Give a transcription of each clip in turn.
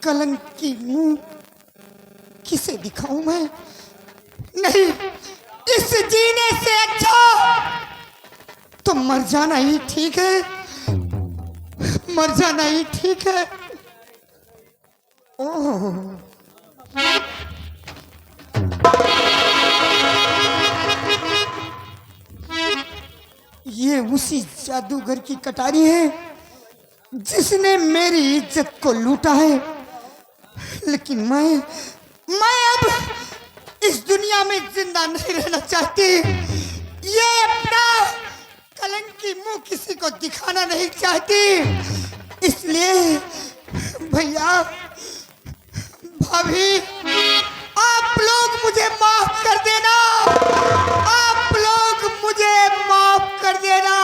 कलंकी मुंह किसे दिखाऊं मैं? नहीं, इस जीने से अच्छा तो मर जाना ही ठीक है, मर जाना ही ठीक है। ओह, ये उसी जादूगर की कटारी है जिसने मेरी इज्जत को लूटा है। लेकिन मैं अब इस दुनिया में जिंदा नहीं रहना चाहती। ये अपना कलंकी मुंह किसी को दिखाना नहीं चाहती। इसलिए भैया, भाभी, आप लोग मुझे माफ कर देना, आप लोग मुझे माफ कर देना।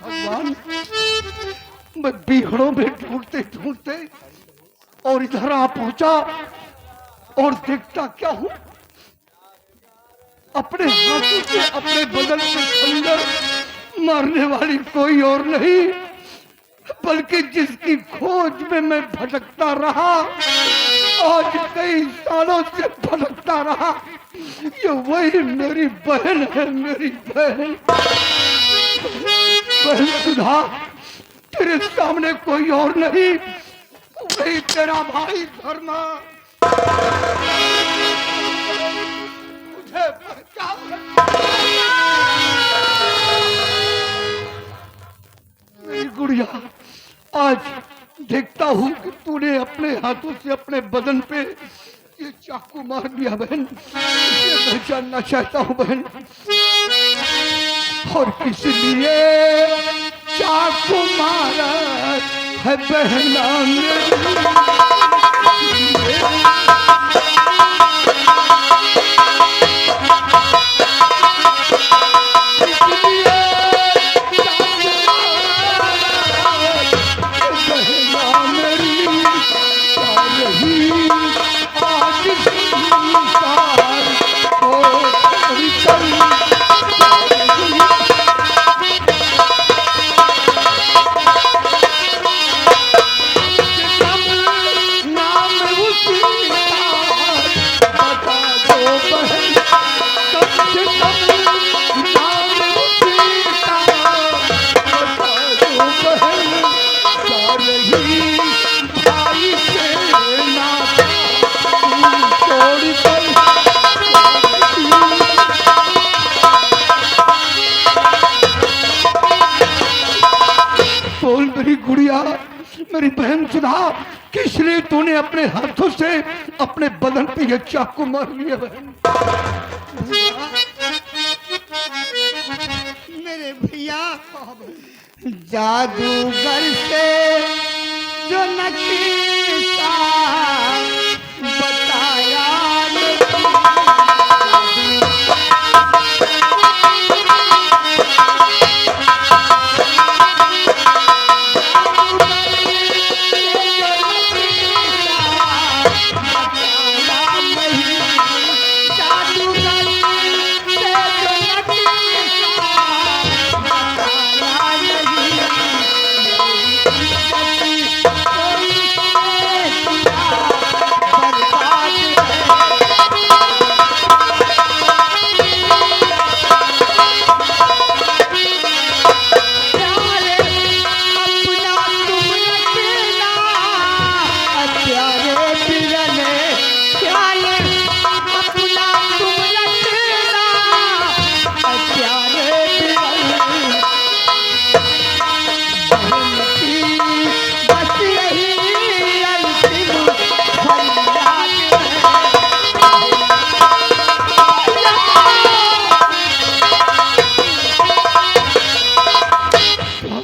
भगवान, मैं बीहड़ों में ढूंढते ढूंढते और इधर आ पहुंचा और देखता क्या हूं, अपने हाथों से अपने बदन पे खंजर मारने वाली कोई और नहीं, बल्कि जिसकी खोज में मैं भटकता रहा, आज कई सालों से भटकता रहा, ये वही मेरी बहन है, मेरी बहन। बहन सुधा, तेरे सामने कोई और नहीं, वही तेरा भाई धर्मा। मुझे मेरी गुड़िया, आज देखता हूँ कि तूने अपने हाथों से अपने बदन पे ये चाकू मार दिया बहन। ये मैं जानना चाहता हूँ बहन, और किस लिए चाकू मारा है बहना मेरी बहन सुधा, किस लिए तूने अपने हाथों से अपने बदन पे ये चाकू मार लिया बहन? मेरे भैया, जादूगर से जो नकीसा बताया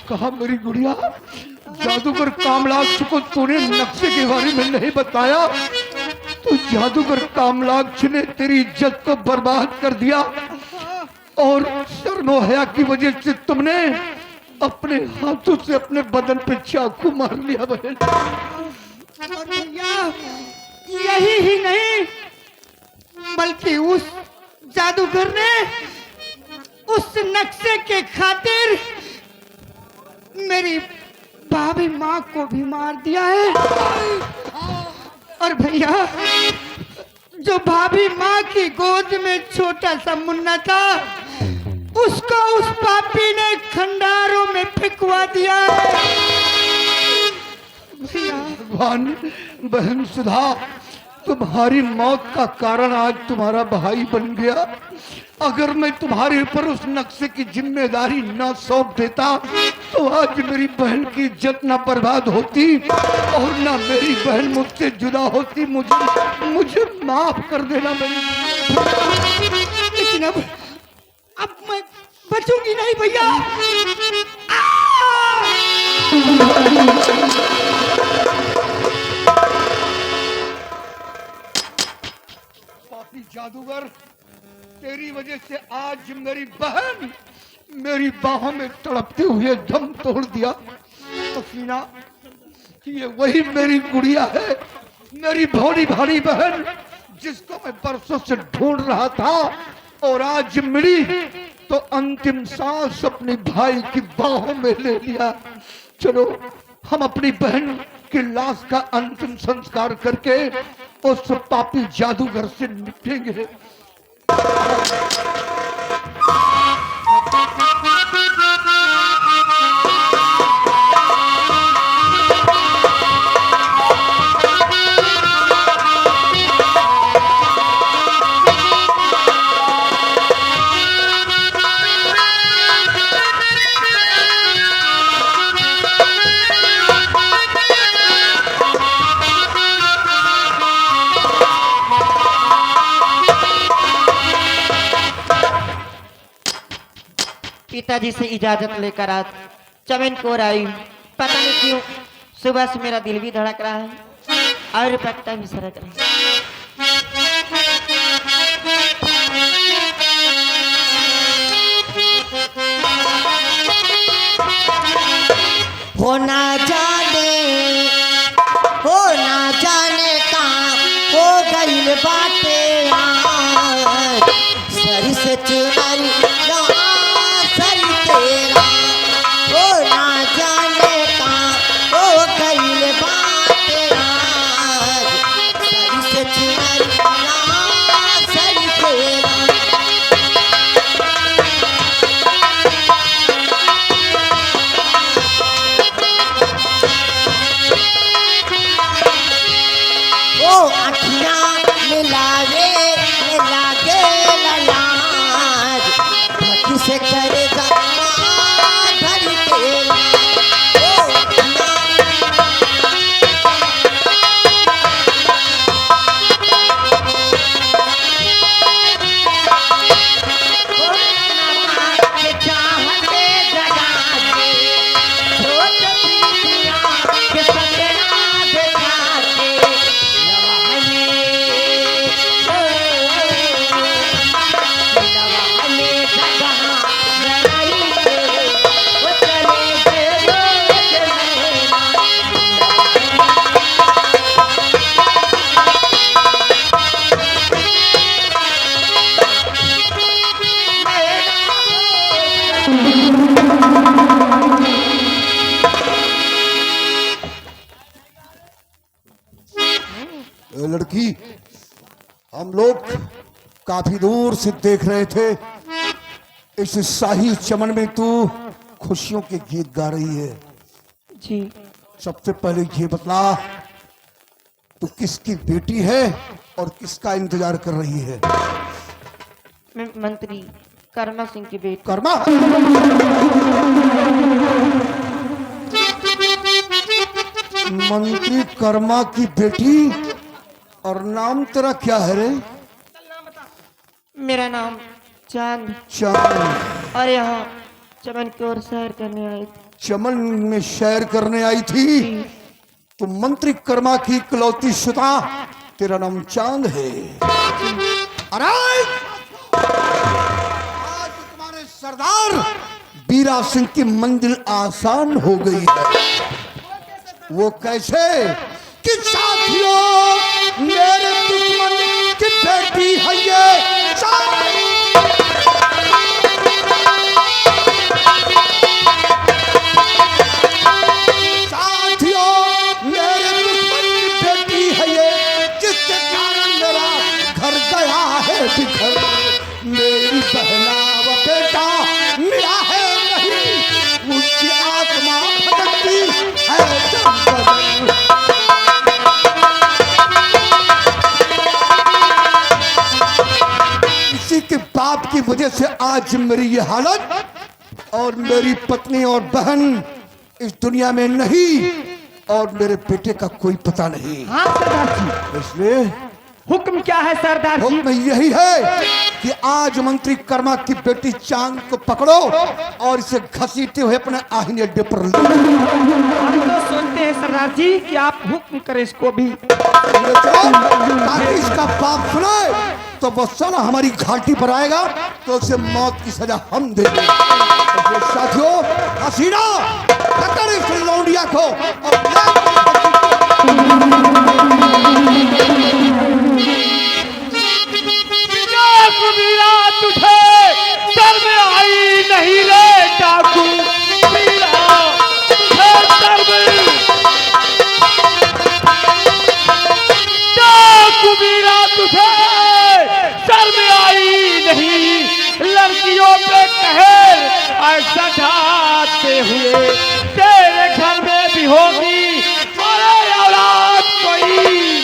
कहा मेरी गुड़िया, जादूगर कामलाक्ष को तूने नक्शे के बारे में नहीं बताया, तो जादूगर कामलाक्ष ने तेरी इज्जत को बर्बाद कर दिया और शर्मो हया की वजह से तुमने अपने हाथों से अपने बदन पे चाकू मार लिया बहन। भैया, यही ही नहीं बल्कि उस जादूगर ने उस नक्शे के खातिर मेरी भाभी माँ को भी मार दिया है। और भैया जो भाभी माँ की गोद में छोटा सा मुन्ना था उसको उस पापी ने खंडारों में फेंकवा दिया है। भैया भगवान, बहन सुधा, तुम्हारी मौत का कारण आज तुम्हारा भाई बन गया। अगर मैं तुम्हारे ऊपर उस नक्शे की जिम्मेदारी न सौंप देता तो आज मेरी बहन की इज्जत न बर्बाद होती और न मेरी बहन मुझसे जुदा होती। मुझे माफ कर देना मेरी। लेकिन अब मैं बचूंगी नहीं भैया। पापी जादूगर, तेरी वजह से आज मेरी बहन मेरी बाहों में तड़पते हुए दम तोड़ दिया। हसीना, ये वही मेरी गुड़िया है, मेरी भोली भारी बहन जिसको मैं बरसों से ढूंढ रहा था और आज मिली तो अंतिम सांस अपने भाई की बाहों में ले लिया। चलो हम अपनी बहन की लाश का अंतिम संस्कार करके उस पापी जादूगर से निपटेंगे। पिताजी से इजाजत लेकर आज चमन कोर आई। पता नहीं क्यों सुबह से मेरा दिल भी धड़क रहा है और पट्टा भी सरक रहा है। हो ना जाने कहाँ हो गईल बाटे आज। सर से चुनरी सर तेरा हो ना जाने कहाँ हो गईल बाटे आज। सर से चुनरी सर तेरा। अखियाँ मिलावे मिलागे ललाज भक्ति से करे घर तेरा। लड़की, हम लोग काफी दूर से देख रहे थे इस शाही चमन में तू खुशियों के गीत गा रही है। जी सबसे पहले ये बतला तू किसकी बेटी है और किसका इंतजार कर रही है? मैं मंत्री कर्मा सिंह की बेटी। कर्मा? मंत्री कर्मा की बेटी? और नाम तेरा क्या है रे? मेरा नाम चांद। चांद? और यहाँ चमन की ओर सैर करने आई थी। चमन में सैर करने आई थी? तो मंत्री कर्मा की इकलौती सुता, तेरा नाम चांद है। अरे आज तुम्हारे सरदार बीरा सिंह की मंजिल आसान हो गई है। वो कैसे कि साथियों मेरे दुश्मन की बेटी है ये। साथियों, मेरे दुश्मन की बेटी है ये, जिसके कारण मेरा घर गया है बिखर। मेरी बहना व बेटा मिला है नहीं, उसकी आत्मा भटकती है जंगल। इसी के बाप की वजह से आज मेरी ये हालत, और मेरी पत्नी और बहन इस दुनिया में नहीं, और मेरे बेटे का कोई पता नहीं। हाँ सरदार जी, इसलिए हुक्म क्या है सरदार जी? हुक्म यही है कि आज मंत्री कर्मा की बेटी चांद को पकड़ो और इसे घसीटते हुए अपने आहिनी अड्डे पर ले हम तो सुनते हैं सरदार जी कि आप हुक्म करें इसको भी। चलो, ताकि इसका बाप सुने तो वो साला हमारी घाटी पर आएगा तो उसे मौत की सजा हम देंगे। तो साथियों, हसीना पकड़ इस लौंडिया को और कबीरा तुझे सर में आई नहीं रे डाकू कबीरा, तुझे सर में डाकू कबीरा, तुझे सर में आई नहीं लड़कियों पे कहर ऐसा ढाते हुए, तेरे घर में भी होगी अरे औलाद कोई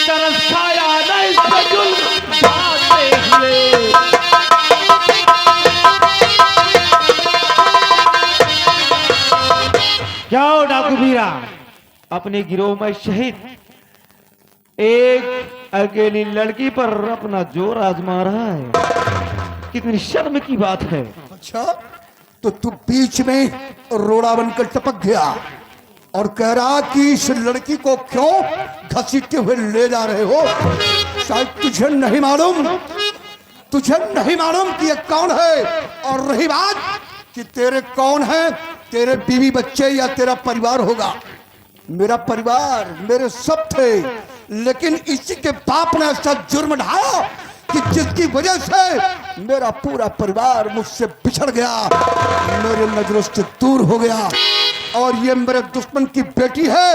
तरस खाया नहीं सजुल ढाते हुए। जाओ डाकू मीरा, अपने गिरोह में शहीद एक अकेली लड़की पर अपना जोर आजमा रहा है। कितनी शर्म की बात है। अच्छा, तो तू बीच में रोड़ा बनकर टपक गया और कह रहा कि इस लड़की को क्यों घसीटते हुए ले जा रहे हो? शायद तुझे नहीं मालूम, तुझे नहीं मालूम कि ये कौन है। और रही बात कि तेरे कौन है, तेरे बीवी बच्चे या तेरा परिवार होगा। मेरा परिवार, मेरे सब थे, लेकिन इसी के बाप ने ऐसा जुर्म ढाया कि जिसकी वजह से मेरा पूरा परिवार मुझसे बिछड़ गया, मेरे नजरों से दूर हो गया। और ये मेरे दुश्मन की बेटी है,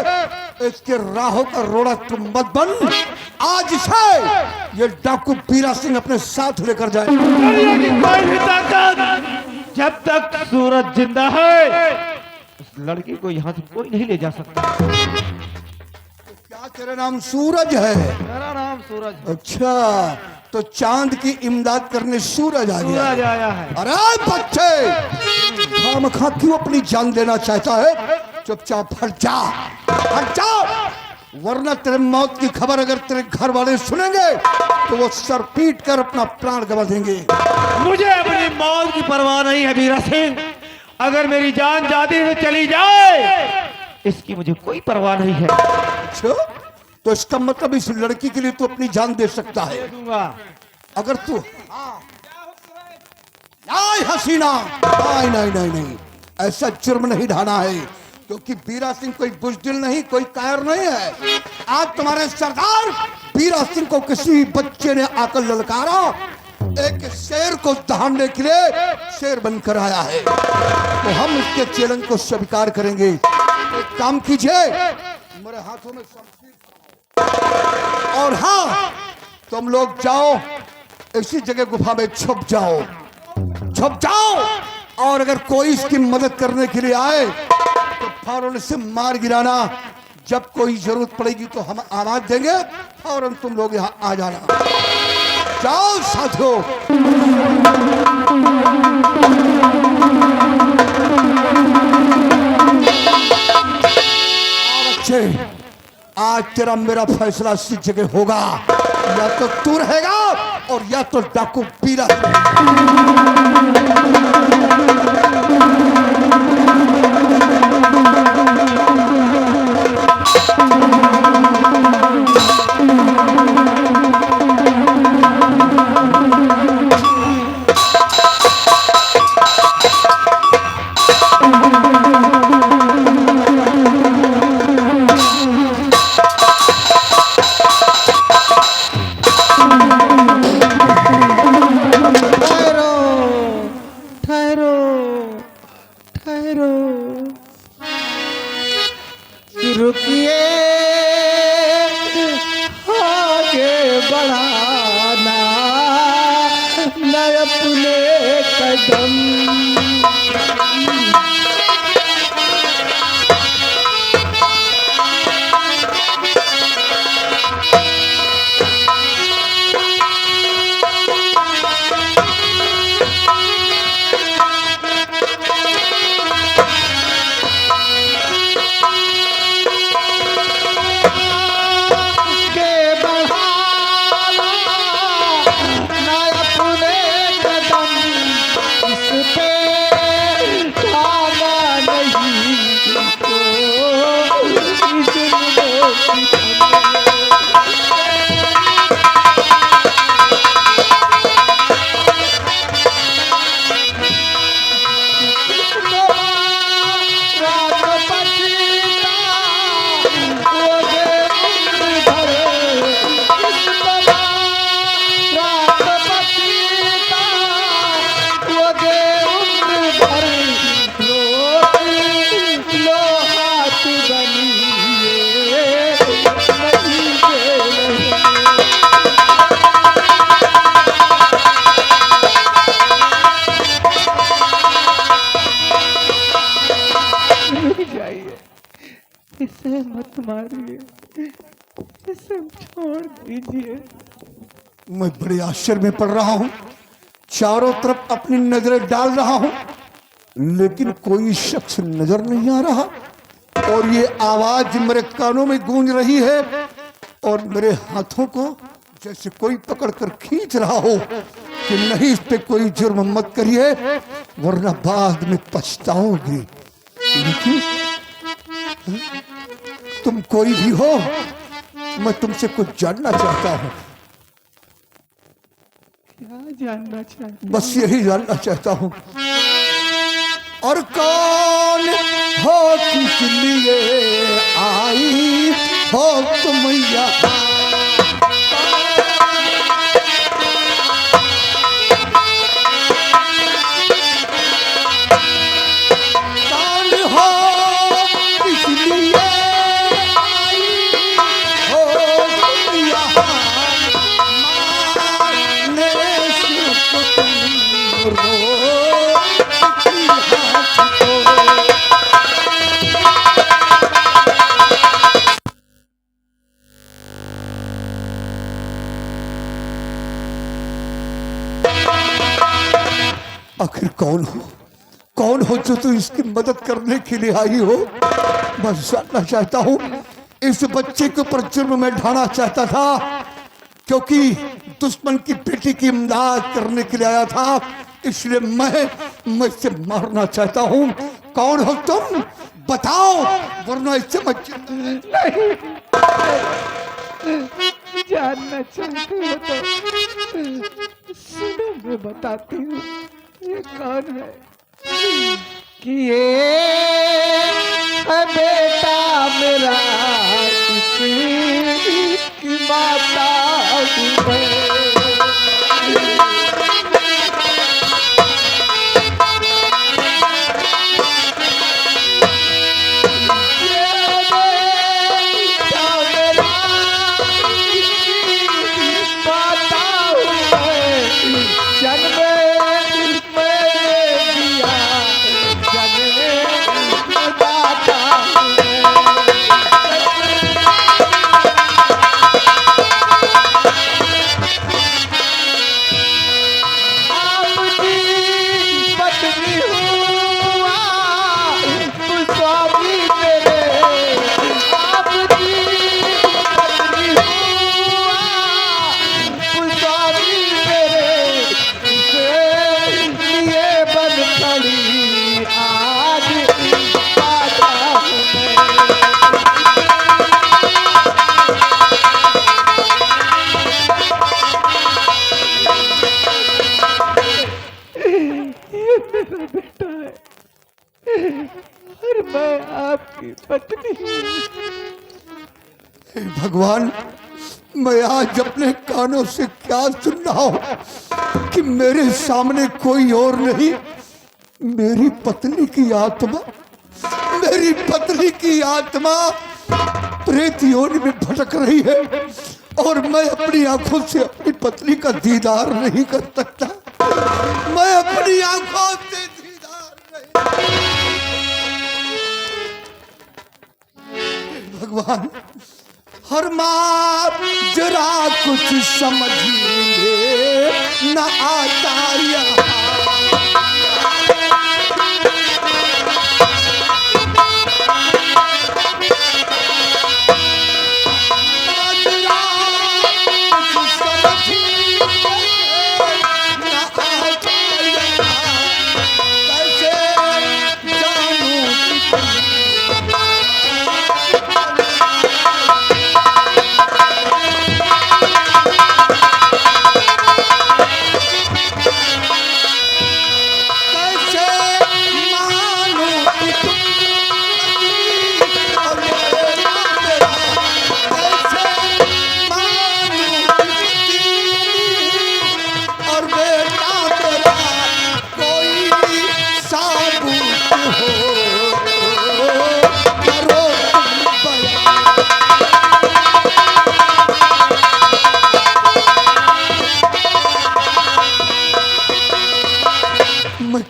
इसके राहों का रोड़ा तुम मत बन। आज से ये डाकू बीरा सिंह अपने साथ लेकर जाए। जब तक सूरज जिंदा है उस लड़की को यहाँ से कोई नहीं ले जा सकता। क्या तेरा नाम सूरज है? मेरा नाम सूरज है। अच्छा, तो चांद की इमदाद करने सूरज आ गया। सूरज आया है। अरे बच्चे, खामखा क्यों अपनी जान देना चाहता है? चुपचाप हट जा, हट जा, वरना तेरे मौत की खबर अगर तेरे घर वाले सुनेंगे तो वो सर पीट कर अपना प्राण गंवा देंगे। मुझे अपनी मौत की परवाह नहीं है बीरा सिंह। अगर मेरी जान जाती से चली जाए इसकी मुझे कोई परवाह नहीं है। अच्छा, तो इसका मतलब इस लड़की के लिए तू अपनी जान दे सकता है? दूंगा। अगर तू नहीं हसीना, नहीं नहीं नहीं नहीं, ऐसा जुर्म नहीं ढाना है, क्योंकि बीरा सिंह कोई बुजदिल नहीं, कोई कायर नहीं है। आज तुम्हारे सरदार बीरा सिंह को किसी बच्चे ने आकर ललकारा, एक शेर को दहाड़ने के लिए शेर बनकर आया है, तो हम इसके चैलेंज को स्वीकार करेंगे। एक काम कीजिए, मेरे हाथों में और हाँ, तुम लोग जाओ इसी जगह गुफा में छुप जाओ, छुप जाओ। और अगर कोई इसकी मदद करने के लिए आए तो फौरन से मार गिराना। जब कोई जरूरत पड़ेगी तो हम आवाज देंगे, फौरन तुम लोग यहाँ आ जाना। जाओ साथियों। बच्चे, आज तेरा मेरा फैसला इसी जगह होगा, या तो तू रहेगा और या तो डाकू बीरा। कदम। इसे मत मारिए, इसे छोड़ दीजिए। मैं बड़े आश्चर्य में पड़ रहा हूं, चारों तरफ अपनी नजरें डाल रहा हूं, लेकिन कोई शख्स नजर नहीं आ रहा। और ये आवाज मेरे कानों में गूंज रही है और मेरे हाथों को जैसे कोई पकड़कर खींच रहा हो कि नहीं, इस पे कोई जुर्म मत करिए वरना बाद में पछताओगे। लेकिन तुम कोई भी हो, मैं तुमसे कुछ जानना चाहता हूं। क्या जानना चाहते? बस यही जानना चाहता हूं। और कौन हो, किस लिए आई हो तुम यहाँ? आखिर कौन हो जो तू इसकी मदद करने के लिए आई हो? बस जानना चाहता हूं। इस बच्चे के ऊपर जुर्म में ढाना चाहता था क्योंकि दुश्मन की बेटी की इमदाद करने के लिए आया था, इसलिए मैं इसे मारना चाहता हूं। कौन हो तुम? बताओ वरना इससे मैं नहीं जानना चाहते हो तो सुनो, मैं बताती हूँ ये कौन है। कि ये है बेटा मेरा, किसी की माता हूँ। और मैं आपकी पत्नी। भगवान, मैं आज अपने कानों से क्या सुन रहा हूं कि मेरे सामने कोई और नहीं, मेरी पत्नी की आत्मा, मेरी पत्नी की आत्मा प्रेत योनि में भटक रही है और मैं अपनी आंखों से अपनी पत्नी का दीदार नहीं कर सकता। मैं अपनी आंखों आत्मा जरा कुछ समझिए न आता यहाँ।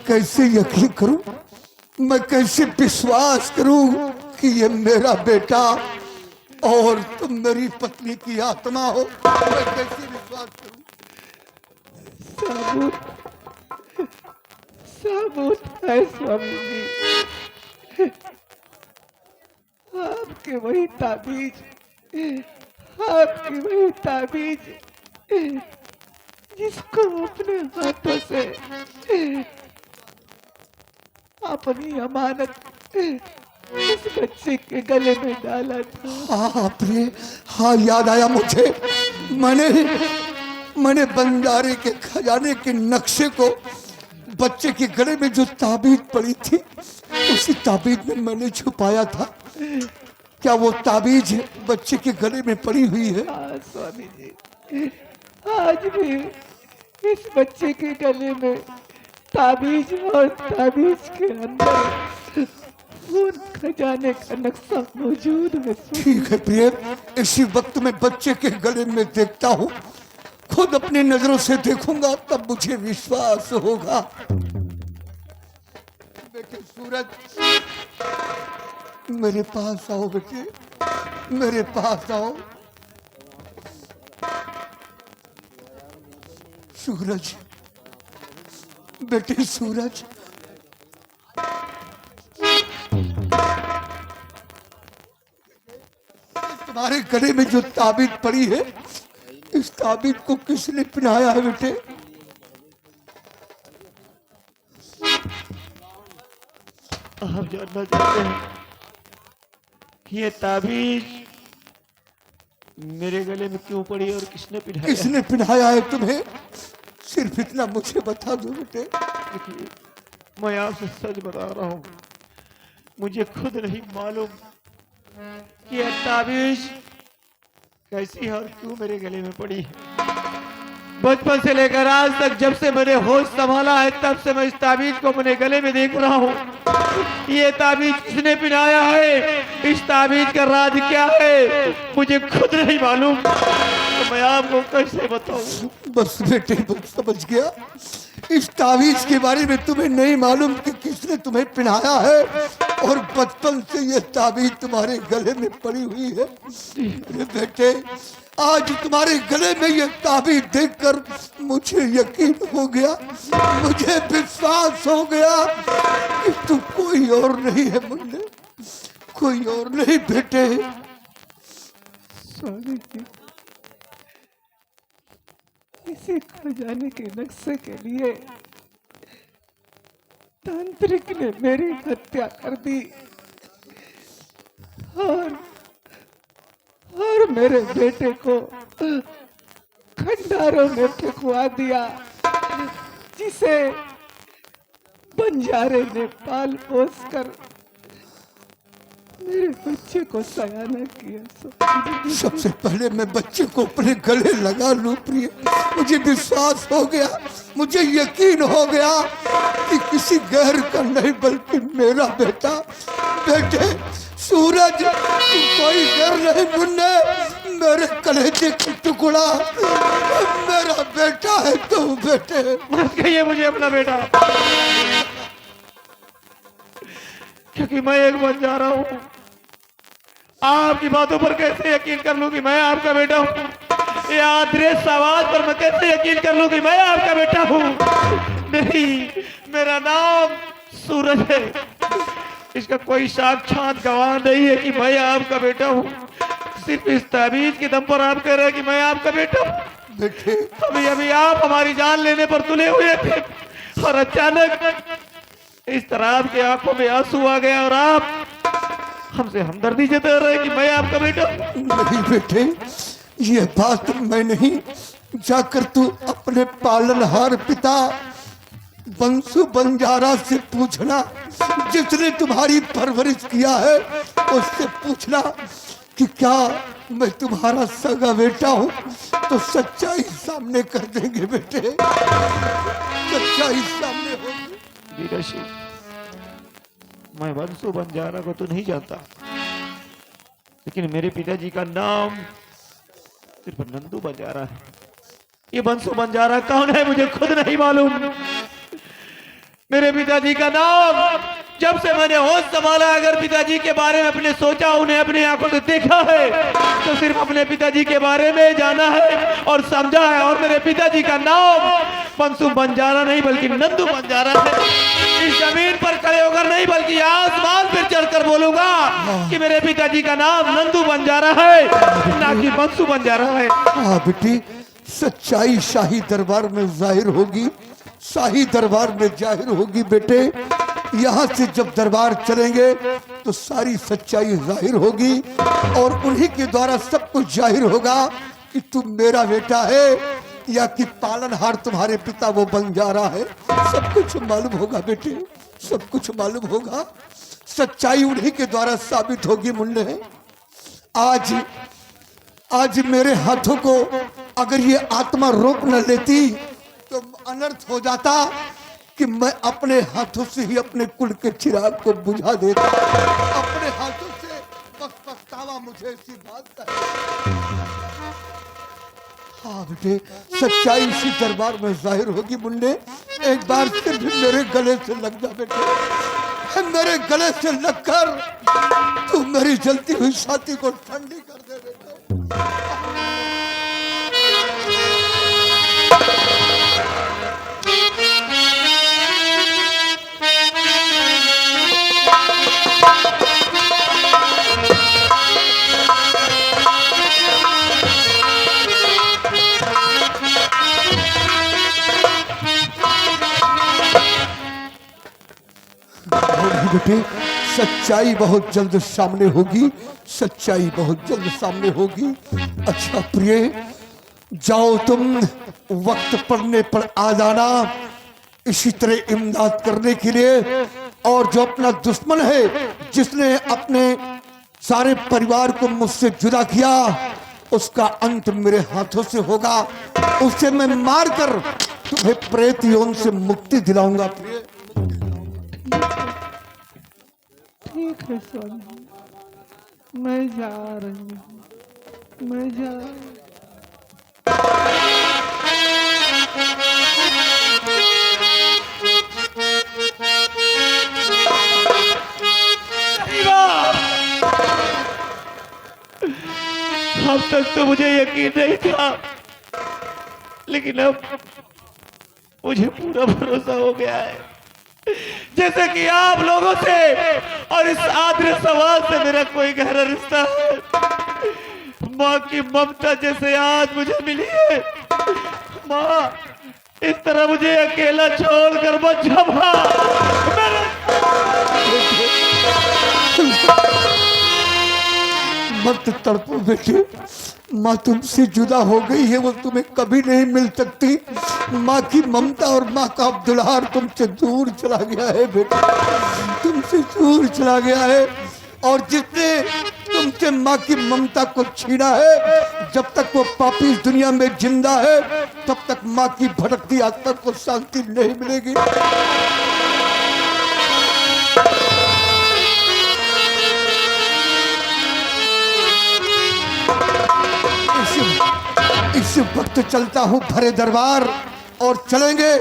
कैसे यकीन करूं, मैं कैसे विश्वास करूं कि ये मेरा बेटा और तुम मेरी पत्नी की आत्मा हो। मैं कैसे विश्वास करूं। साबुत है स्वामी जी, आपके वही ताबीज, आपकी वही ताबीज जिसको अपने हाथों से अपनी अमानत इस बच्चे के गले में डाला था। हाँ प्रिय, हाँ याद आया मुझे। मैंने बंजारे के खजाने के नक्शे को बच्चे के गले में जो ताबीज पड़ी थी उसी ताबीज में मैंने छुपाया था। क्या वो ताबीज बच्चे के गले में पड़ी हुई है? हाँ स्वामी जी, आज भी इस बच्चे के गले में ताबीज और ताबीज के अंदर उन खजाने का नक्शा मौजूद है। ठीक है प्रिय, इसी वक्त में बच्चे के गले में देखता हूँ, खुद अपनी नजरों से देखूंगा तब मुझे विश्वास होगा। बेटे सूरज, मेरे पास आओ बेटे, मेरे पास आओ। सूरज, बेटे सूरज, तुम्हारे गले में जो ताबीज पड़ी है, इस ताबीज को किसने पहनाया है बेटे? आप जानना चाहते हैं कि ये ताबीज मेरे गले में क्यों पड़ी और किसने पहनाया? किसने पहनाया है तुम्हें? सिर्फ इतना मुझे बता दो बेटे। देखिए, मैं आपसे सच बता रहा हूँ, मुझे खुद नहीं मालूम कि यह ताबीज कैसी है और क्यों मेरे गले में पड़ी है। बचपन से लेकर आज तक जब से मैंने होश संभाला है तब से मैं इस ताबीज को अपने गले में देख रहा हूँ। ये ताबीज किसने पहनाया है, इस ताबीज का राज क्या है, मुझे खुद नहीं मालूम, तो मैं आपको कैसे बताऊं। बस बेटे, बस समझ गया। इस ताबीज के बारे में तुम्हें नहीं मालूम कि किसने तुम्हें पहनाया है और बचपन से ये ताबीज तुम्हारे गले में पड़ी हुई है। अरे बेटे, आज तुम्हारे गले में ये ताबीज देखकर मुझे यकीन हो गया, मुझे विश्वास हो गया कि तू कोई और नहीं है मुन्ने, कोई और नहीं बेटे। स्वामी जी, इसी खजाने के नक्शे के लिए तांत्रिक ने मेरी हत्या कर दी और मेरे बेटे को खंडारों में फेंकवा दिया, जिसे बंजारे ने पाल पोस कर मेरे बच्चे को सयाना किया। सबसे पहले मैं बच्चे को अपने गले लगा लूं प्रिय। मुझे विश्वास हो गया, मुझे यकीन हो गया कि किसी गैर का नहीं बल्कि मेरा बेटा। बेटे सूरज, तू कोई गैर नहीं मुन्ने, मेरे कलेजे की टुकड़ा मेरा बेटा है तू। बेटे मत कहिए मुझे अपना बेटा, क्योंकि मैं एक बंजारा हूँ आपकी बातों पर कैसे यकीन कर लूं कि मैं आपका बेटा हूँ? ये अदृश्य आवाज पर मैं कैसे यकीन कर लूं कि मैं आपका बेटा हूँ? नहीं, मेरा नाम सूरज है। इसका कोई साक्षात गवाह नहीं है कि मैं आपका बेटा हूँ। सिर्फ इस ताबीज के दम पर आप कह रहे हैं कि मैं आपका बेटा हूँ। बेटे अभी अभी आप हमारी जान लेने पर तुले हुए थे और अचानक इस तरह आपकी आंखों में आंसू आ गया और आप हमसे हमदर्दी जता रहे हैं कि मैं आपका बेटा हूँ। नहीं बेटे, ये बात मैं नहीं, जाकर तू अपने पालनहार पिता बंसु बंजारा से पूछना, जिसने तुम्हारी परवरिश किया है, उससे पूछना कि क्या मैं तुम्हारा सगा बेटा हूँ, तो सच्चाई सामने कर देंगे बेटे, सच्चाई सामने होगी। वीरशी, मैं बंसु बंजारा को तो नहीं जानता, लेकिन मेरे पिताजी का नाम सिर्फ नंदू बंजारा है। ये बंसु बंजारा कौन है मुझे खुद नहीं मालूम। मेरे पिताजी का नाम जब से मैंने होश संभाला, अगर पिताजी के बारे में अपने सोचा, उन्हें अपने आंखों से देखा है, तो सिर्फ अपने पिताजी के बारे में जाना है और समझा है। और मेरे पिताजी का नाम बंसु बंजारा नहीं बल्कि नंदू बंजारा है। इस जमीन पर खड़े होकर नहीं बल्कि आसमान पर चढ़कर बोलूंगा कि मेरे पिताजी का नाम नंदू बंजारा है, ना कि बंसु बंजारा है। हाँ बेटी, सच्चाई शाही दरबार में जाहिर होगी, शाही दरबार में जाहिर होगी बेटे। यहाँ से जब दरबार चलेंगे तो सारी सच्चाई जाहिर होगी और उन्हीं के द्वारा सब कुछ जाहिर होगा कि तू मेरा बेटा है या कि पालनहार तुम्हारे पिता वो बंजारा है। सब कुछ मालूम होगा बेटे, सब कुछ मालूम होगा। सच्चाई उन्हीं के द्वारा साबित होगी मुन्ने। आज मेरे हाथों को अगर ये आत्मा रोक न लेती तो अनर्थ हो जाता कि मैं अपने हाथों से ही अपने कुल के चिराग को बुझा देता। अपने हाथों से बस पछतावा मुझे इसी बात का है। हाँ बेटे, सच्चाई इसी दरबार में जाहिर होगी मुन्ने। एक बार फिर भी मेरे गले से लग जा बेटे, मेरे गले से लगकर तू मेरी जलती हुई छाती को ठंडी कर दे बेटे। बेटे, सच्चाई बहुत जल्द सामने होगी, सच्चाई बहुत जल्द सामने होगी। अच्छा प्रिय, जाओ तुम वक्त पड़ने पर आ जाना इसी तरह इमदाद करने के लिए। और जो अपना दुश्मन है, जिसने अपने सारे परिवार को मुझसे जुदा किया, उसका अंत मेरे हाथों से होगा। उसे मैं मार कर तुम्हें प्रेत योन से मुक्ति दिलाऊंगा प्रिय। ठीक है स्वामी, मैं जा रही हूँ, मैं जा अब तक तो मुझे यकीन नहीं था, लेकिन अब मुझे पूरा भरोसा हो गया है। जैसे कि आप लोगों से और इस आदर समाज से मेरा कोई गहरा रिश्ता है। माँ की ममता जैसे आज मुझे मिली है, माँ इस तरह मुझे अकेला छोड़कर मत जाना। मत तड़पो बेटे, माँ तुमसे जुदा हो गई है, वो तुम्हें कभी नहीं मिल सकती। माँ की ममता और माँ का दुलार तुमसे दूर चला गया है बेटा, तुमसे दूर चला गया है। और जिसने तुमसे माँ की ममता को छीना है, जब तक वो पापी इस दुनिया में जिंदा है, तब तक माँ की भटकती आत्मा को शांति नहीं मिलेगी। इस वक्त चलता हूँ भरे दरबार, और चलेंगे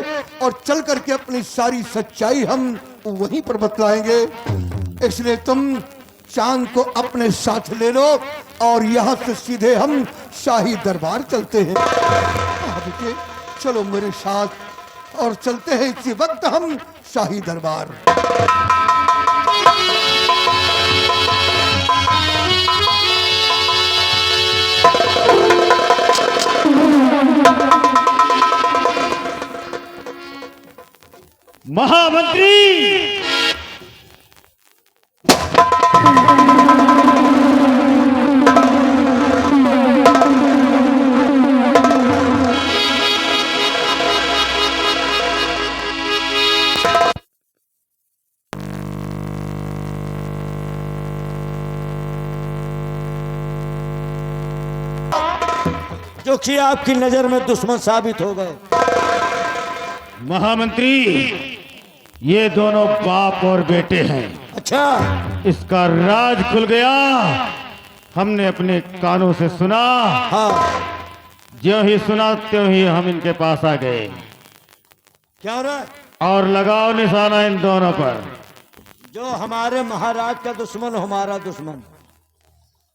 और चल करके अपनी सारी सच्चाई हम वहीं पर बतलाएंगे। इसलिए तुम चांद को अपने साथ ले लो और यहाँ से सीधे हम शाही दरबार चलते हैं। आदित्य, चलो मेरे साथ और चलते हैं इसी वक्त हम शाही दरबार। महामंत्री, जो कि आपकी नजर में दुश्मन साबित हो गए। महामंत्री, ये दोनों बाप और बेटे हैं। अच्छा, इसका राज खुल गया। हमने अपने कानों से सुना। हाँ, जो ही सुना त्यों ही हम इनके पास आ गए क्या हो रहा है? और लगाओ निशाना इन दोनों पर। जो हमारे महाराज का दुश्मन, हमारा दुश्मन,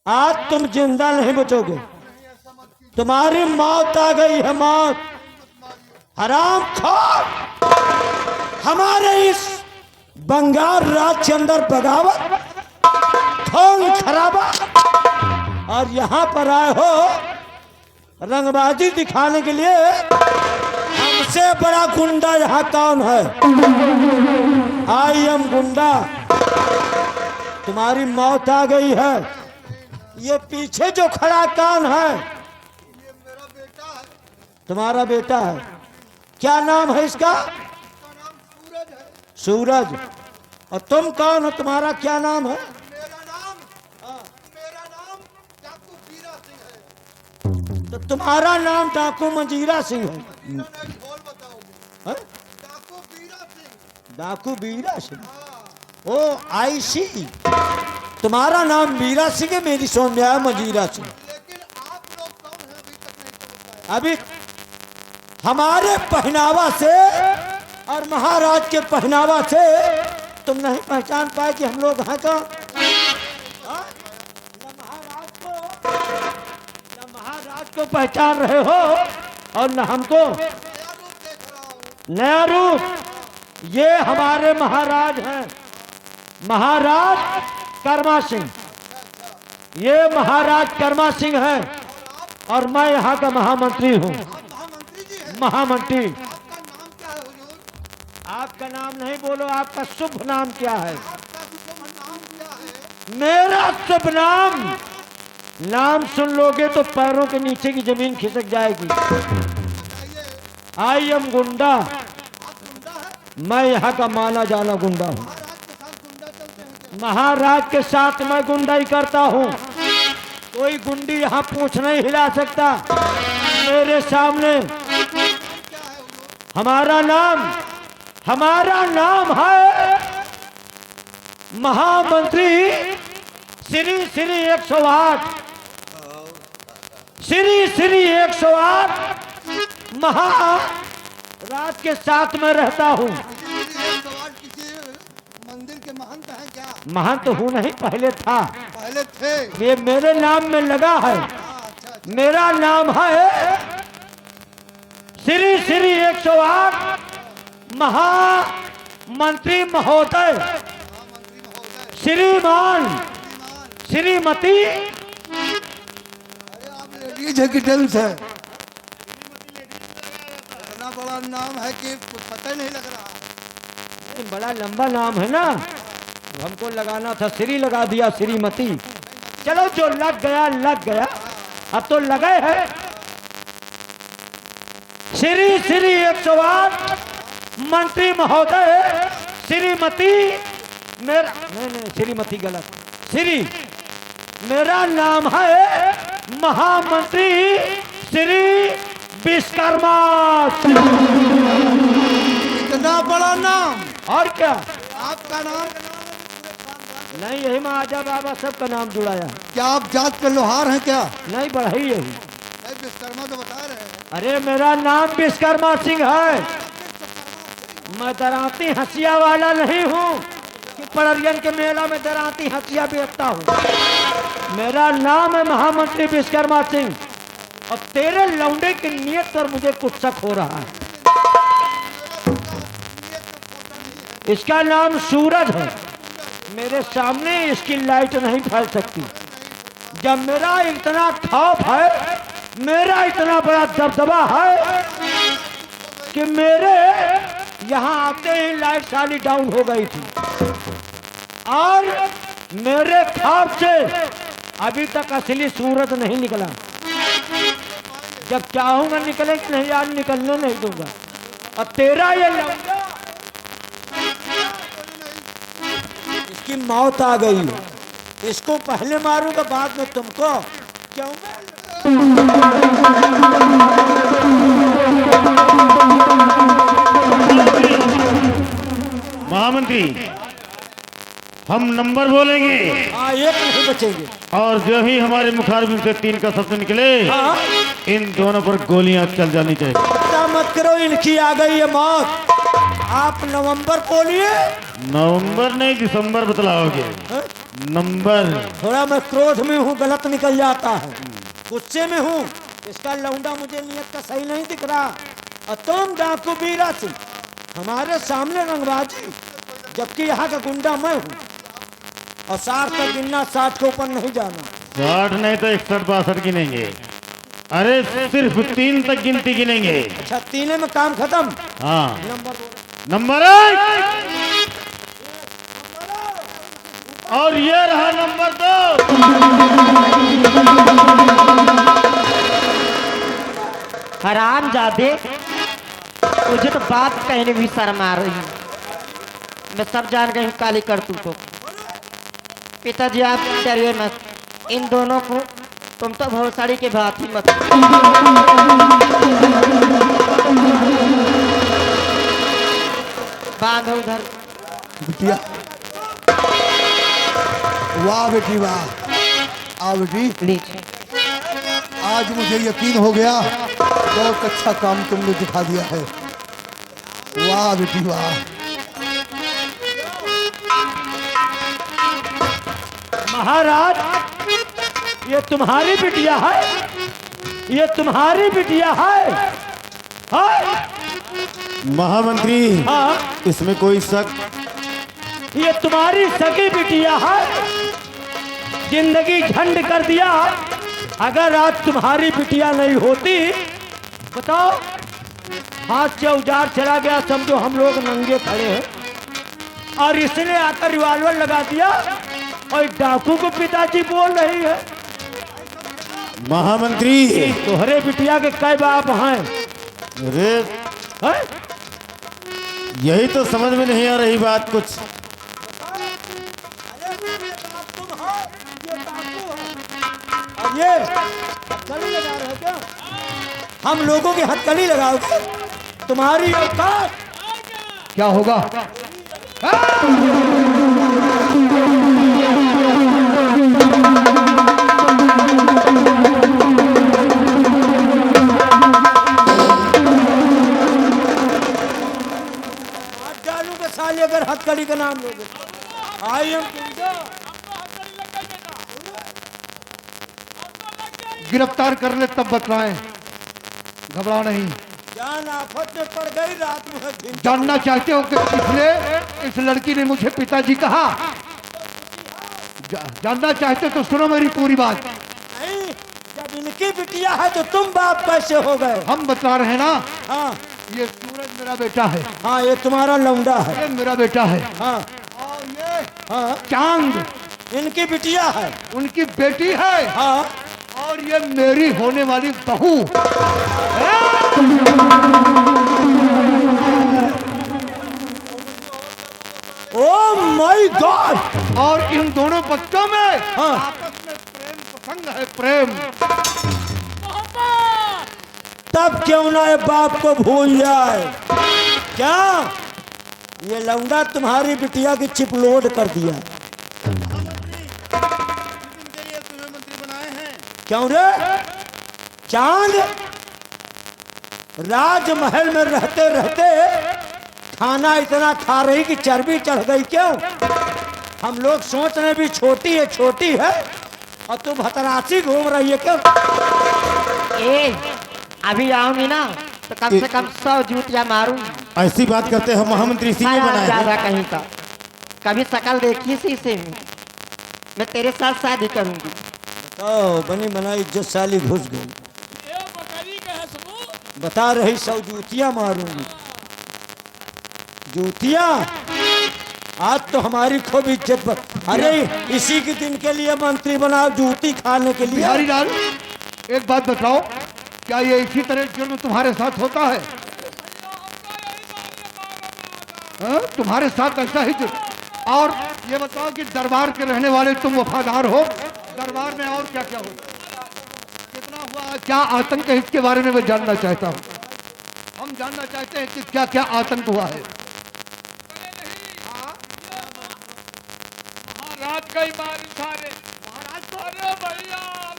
आज तुम जिंदा नहीं बचोगे। तुम्हारी मौत आ गई है, मौत। हराम खोर, हमारे इस बंगाल राज के अंदर बगावत, खून खराबा, और यहाँ पर आए हो रंगबाजी दिखाने के लिए। हमसे बड़ा गुंडा यहाँ कौन है? आई एम गुंडा। तुम्हारी मौत आ गई है। ये पीछे जो खड़ा कौन है? तुम्हारा बेटा है। क्या नाम है इसका? सूरज। और तुम कौन हो? तुम्हारा क्या नाम है? तो तुम्हारा नाम डाकू मंजीरा सिंह है। हैं? डाकू बीरा सिंह। ओ आई सी। तुम्हारा नाम बीरा सिंह है, मेरी समझ में आया मंजीरा सिंह। अभी हमारे पहनावा से और महाराज के पहनावा से तुम नहीं पहचान पाए कि हम लोग हैं कौन? न महाराज को पहचान रहे हो और न हमको। नया रूप। ये हमारे महाराज हैं, महाराज कर्मा सिंह। ये महाराज कर्मा सिंह हैं और मैं यहाँ का महामंत्री हूँ। महामंत्री। आपका नाम नहीं बोलो, आपका शुभ नाम क्या है? मेरा शुभ नाम, नाम सुन लोगे तो पैरों के नीचे की जमीन खिसक जाएगी। आई एम गुंडा। मैं यहाँ का माना जाना गुंडा हूँ। महाराज के साथ मैं गुंडाई करता हूँ। कोई गुंडी यहाँ पूछ नहीं हिला सकता मेरे सामने। हमारा नाम है महामंत्री श्री श्री 108। श्री 108 महाराज के साथ में रहता हूँ। मंदिर के महंत हैं क्या? महंत हूँ नहीं, पहले था। पहले थे। ये मेरे नाम में लगा है। मेरा नाम है श्री 108 महामंत्री महोदय, श्रीमान, श्रीमती। लेडीज है कि जेंट्स है? इतना बड़ा नाम है कि पता नहीं लग रहा। बड़ा लंबा नाम है ना, हमको लगाना था, श्री लगा दिया, श्रीमती। चलो जो लग गया लग गया, अब तो लगे है। श्री 108 मंत्री महोदय, श्रीमती। मेरा नहीं, श्रीमती गलत। श्री मेरा नाम है महामंत्री श्री विश्वकर्मा। इतना बड़ा नाम। और क्या? आपका नाम? नहीं, यही महाराजा बाबा सबका नाम जुड़ाया। क्या आप जात के लोहार हैं क्या? नहीं, बढ़ाई यही। विश्वकर्मा तो बता रहे हैं। अरे मेरा नाम विश्वकर्मा सिंह है। मैं डराती हंसिया वाला नहीं हूँ। कि पड़रियन के मेला में दराती हंसिया बेचता हूँ। मेरा नाम है महामंत्री विश्वकर्मा सिंह और तेरे लौंडे की नीयत पर मुझे कुछ शक हो रहा है। इसका नाम सूरज है। मेरे सामने इसकी लाइट नहीं फैल सकती। जब मेरा इतना खौफ है, मेरा इतना बड़ा दबदबा है कि मेरे यहाँ आते ही लाइट सारी डाउन हो गई थी और मेरे खौफ से अभी तक असली सूरज नहीं निकला। जब चाहूंगा निकले कि नहीं, आज निकलने नहीं दूंगा। और तेरा ये लौंडा, इसकी मौत आ गई है। इसको पहले मारूंगा, बाद में तुमको। क्यों? महामंत्री, हम नंबर बोलेंगे हाँ, एक नहीं बचेंगे। और जो ही हमारे मुखारबिन से 3 का शब्द निकले, हाँ? इन दोनों पर गोलियां चल जानी चाहिए। चिंता मत करो, इनकी आ गई है मौत। आप नवंबर बोलिए। नवंबर नहीं, दिसंबर बतलाओगे। हाँ? नंबर। थोड़ा मैं क्रोध में हूँ, गलत निकल जाता है, गुस्से में हूँ। इसका लौंडा मुझे नियत का सही नहीं दिख रहा। और तुम डाकू बीरा सिंह हमारे सामने रंगबाजी, जबकि यहाँ का गुंडा मैं हूँ। और 60 तक गिनना, 60 के ऊपर नहीं जाना। 60 नहीं तो 61-62 गिनेंगे। अरे सिर्फ 3 तक गिनती गिनेंगे। अच्छा, 3 में काम खत्म। हाँ। नंबर बोलो। नंबर 1 और ये रहा नंबर 2। हरामजादे, मुझे तो बात कहने भी शर्म आ रही है। मैं सब जान गई हूँ काली करतूतों को। पिताजी आप डरिए मत, इन दोनों को तुम तो भवसाड़ी के बात ही मत। बांधो उधर। बिटिया, वाह बेटी वाह। आ बेटी, लीजिए। आज मुझे यकीन हो गया, बहुत अच्छा काम तुमने दिखा दिया है। वाह बेटी वाह। महाराज, ये तुम्हारी बिटिया है? ये तुम्हारी बिटिया है? हाँ? महामंत्री, हाँ? इसमें कोई शक? ये तुम्हारी सगी बिटिया है? जिंदगी झंड कर दिया। अगर आज तुम्हारी बिटिया नहीं होती, बताओ, हाथ से औजार चला गया, समझो हम लोग नंगे खड़े हैं। और इसने आकर रिवॉल्वर लगा दिया और डाकू को पिताजी बोल रही है। महामंत्री, तोहरे बिटिया के कई बाप हैं? अरे हैं? यही तो समझ में नहीं आ रही बात कुछ। और ये हथकड़ी लगा रहे हो क्या? हम लोगों की हथकड़ी लगाओगे? तुम्हारी औकात क्या होगा? हाथ डालूंगा साले अगर हथकड़ी का नाम लोगे। आई एम गिरफ्तार कर ले तब बतलाएं, घबराओ नहीं। जान आफत में पड़ गई, रात में दिन। जानना चाहते हो कि पिछले इस लड़की ने मुझे पिताजी कहा? जानना चाहते तो सुनो मेरी पूरी बात। नहीं, जब इनकी बिटिया है तो तुम बाप कैसे हो गए? हम बता रहे हैं ना। हाँ ये सूरज मेरा बेटा है। हाँ, ये तुम्हारा लौंडा है। ये मेरा बेटा है। हाँ और ये हाँ, चांद इनकी बिटिया है। उनकी बेटी है। हाँ, और ये मेरी होने वाली बहू। Oh my God. और इन दोनों बच्चों में हाँ, आपस में प्रेम प्रसंग है, प्रेम। तब क्यों ना ये बाप को भूल जाए? क्या ये लौंडा तुम्हारी बिटिया की चिप लोड कर दिया? क्यों रे चांद? राजमहल में रहते रहते खाना इतना खा रही कि चर्बी चढ़ गई क्यों? हम लोग सोच रहे भी छोटी है और तू भतरासी घूम रही है क्यों? ए अभी आऊंगी ना तो कम से कम 100 जूतियां मारूंगी। ऐसी बात करते हैं महामंत्री सिंह ने बनाया ज्यादा है। कहीं का कभी शकल देखी शीशे में। मैं तेरे साथ शादी करूंगी। तो बनी बनाई इज्जत घुस गई। बता रही 100 जूतियां मारूंगी। जूतियां आज तो हमारी खूब इज्जत अरे इसी के दिन के लिए मंत्री बनाओ जूती खाने के लिए। बिहारी लाल एक बात बताओ, क्या ये इसी तरह जुर्म तुम्हारे साथ होता है? हाँ? तुम्हारे साथ ऐसा ही जुर्म। और ये बताओ कि दरबार के रहने वाले तुम वफादार हो? दरबार में और क्या क्या हुआ, कितना हुआ, क्या आतंक है, इसके बारे में मैं जानना चाहता हूँ। हम जानना चाहते हैं कि क्या क्या आतंक हुआ है।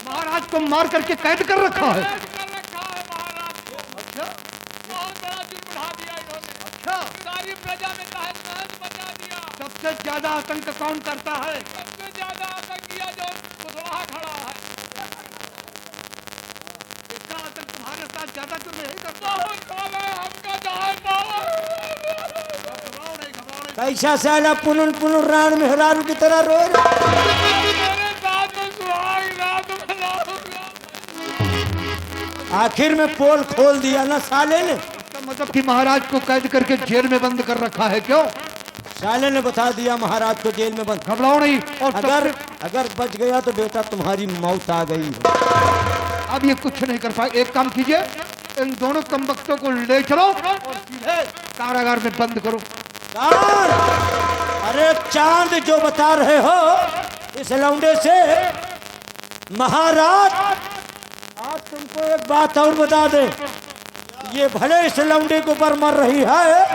महाराज को मार करके कैद कर रखा है। अच्छा, सारी प्रजा में तहस नहस मचा दिया। सबसे ज्यादा आतंक कौन करता है? सबसे ज्यादा आतंकिया जो पुतला खड़ा है। इसका आतंक तुम्हारे साथ ज्यादा तो नहीं करता। हमका जान पावा। कैसा साला पुनः राण मेहरारू की तरह रो रहा। मेरे साथ में सुहाग रात मनाऊंगा। आखिर में पोल खोल दिया ना साले ने। मतलब कि महाराज को कैद करके जेल में बंद कर रखा है क्यों? साले ने बता दिया महाराज को जेल में बंद। घबराओ नहीं। और अगर बच गया तो बेटा तुम्हारी मौत आ गई है। अब ये कुछ नहीं कर पाए। एक काम कीजिए, इन दोनों कमबख्तों को ले चलो और सीधे कारागार में बंद करो। अरे चांद जो बता रहे हो इस लौंडे से महाराज, आज तुमको एक बात और बता दे। ये भले इस लौंडे के ऊपर मर रही है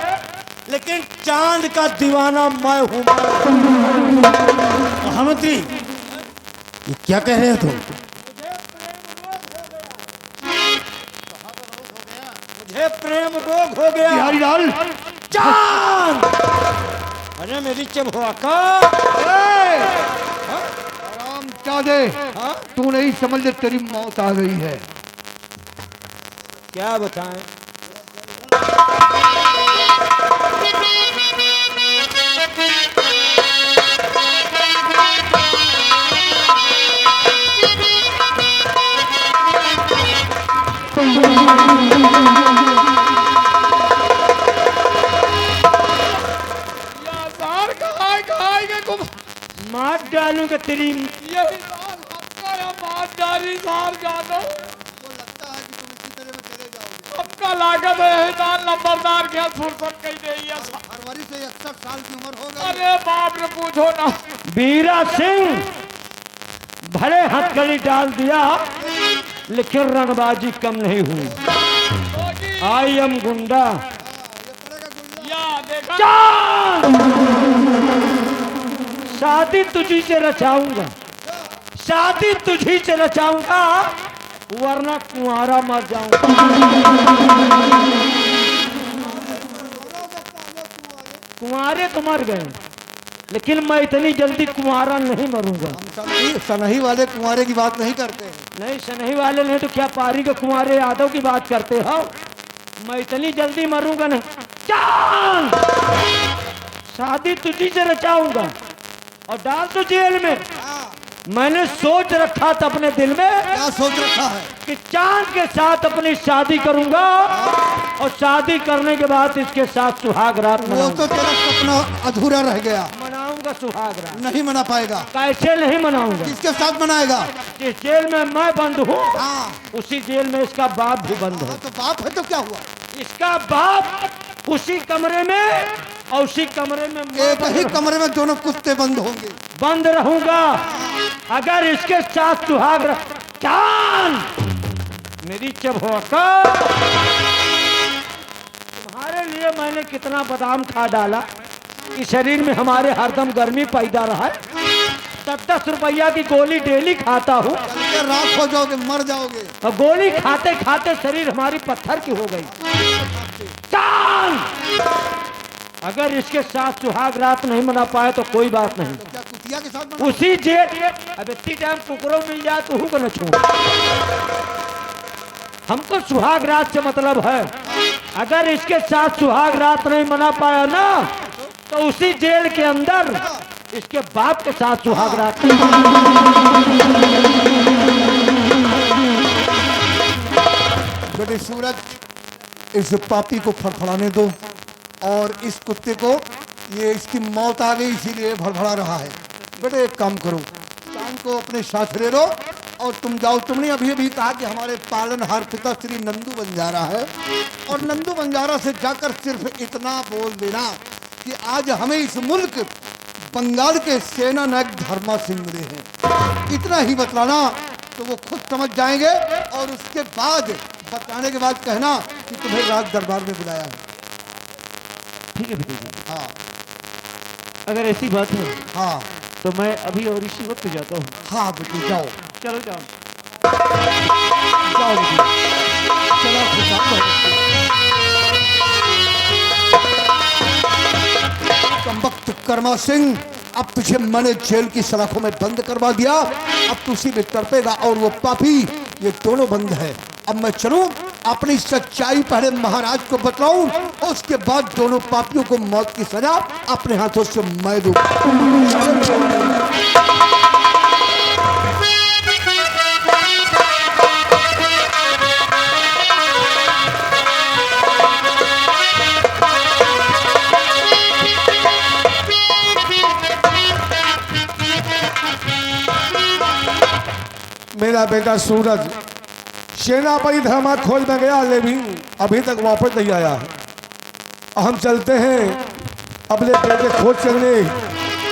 लेकिन चांद का दीवाना मैं हूं। महामंत्री ये क्या कह रहे हो तुम? मुझे प्रेम रोग हो गया। बिहारी लाल, चांद, अरे मेरी चबुआ आराम चादे, तू नहीं समझ ले तेरी मौत आ गई है। क्या बताएं? मार डालूंगा तेरी। यही बात हमका या मार डाली सार जानो। हमका लागत है हिदान नंबरदार के फुर्सत कही दे। फरवरी से 61 साल की उम्र हो गई। अरे बाप रे पूछो ना। बीरा सिंह भले हथकड़ी डाल दिया लेकिन रंगबाजी कम नहीं हुई। आई एम गुंडा। या देखा शादी तुझी से रचाऊंगा, शादी तुझी से रचाऊंगा वरना कुंवारा मर जाऊंगा। कुंवारे तो मर गए लेकिन मैं इतनी जल्दी कुंवारा नहीं मरूंगा। सनही वाले कुंवारे की बात नहीं करते हैं। नहीं सनही वाले नहीं तो क्या पारी के कुंवारे यादव की बात करते हो? मैं इतनी जल्दी मरूंगा नहीं। चांद, शादी तुझी से रचाऊंगा और डाल तो जेल में। मैंने सोच रखा था अपने दिल में। क्या सोच रखा है? कि चांद के साथ अपनी शादी करूंगा और शादी करने के बाद इसके साथ सुहाग रात वो तो तेरा सपना अधूरा रह गया। मनाऊंगा सुहाग रात। नहीं मना पाएगा। कैसे नहीं मनाऊंगा? किसके साथ मनाएगा? जिस जेल में मैं बंद हूँ हाँ। उसी जेल में इसका बाप भी बंद है। तो बाप है तो क्या हुआ? इसका बाप उसी कमरे में और उसी कमरे में मैं एक ही कमरे में दोनों कुत्ते बंद होंगे। बंद रहूंगा अगर इसके साथ सुहाग रात। चांद, मेरी चबोका, तुम्हारे लिए मैंने कितना बादाम खा डाला कि शरीर में हमारे हरदम गर्मी पैदा रहा है। 10-10 रुपया की गोली डेली खाता हूँ राख हो जाओगे, मर जाओगे। और गोली खाते खाते शरीर हमारी पत्थर की हो गई। चांद, अगर इसके साथ सुहाग रात नहीं मना पाए तो कोई बात नहीं, क्या कुतिया के साथ बना? उसी जेठ अब इतनी टाइम कुकरों मिल जाए तो हूँ न छोड़। हमको सुहाग रात से मतलब है, अगर इसके साथ सुहाग रात नहीं मना पाया ना तो उसी जेल के अंदर इसके बाप के साथ सुहाग रात। बेटे सूरज, इस पापी को फड़फड़ाने दो और इस कुत्ते को, ये इसकी मौत आ गई इसीलिए फड़फड़ा रहा है। बेटे एक काम करो, चांद को अपने साथ ले लो और तुम जाओ। तुमने अभी अभी कहा कि हमारे पालनहार पिता श्री नंदू बंजारा है, और नंदू बंजारा से जाकर सिर्फ इतना बोल देना कि आज हमें इस मुल्क बंगाल के सेना नायक धर्मा सिंह मिले हैं। इतना ही बतलाना तो वो खुद समझ जाएंगे, और उसके बाद बताने के बाद कहना कि तुम्हें राज दरबार में बुलाया है। ठीक है बेटे जी, हाँ अगर ऐसी बात है हाँ तो मैं अभी और इसी वक्त जाता हूँ। हाँ बेटे जाओ चलो जाओ। जाओ बेटे, चलो खुशाल कमबख्त कर्मा सिंह, अब तुझे मैंने जेल की सलाखों में बंद करवा दिया, अब तू उसी में तड़पेगा और वो पापी, ये दोनों बंद है। अब मैं चलूं, अपनी सच्चाई पहले महाराज को बतलाऊं, उसके बाद दोनों पापियों को मौत की सजा अपने हाथों से मैं दूं। मेरा बेटा सूरज सेनापति धर्मा खोज में गया, लेकिन अभी तक वापस नहीं आया है। हम चलते हैं अपने बेटे खोज करने,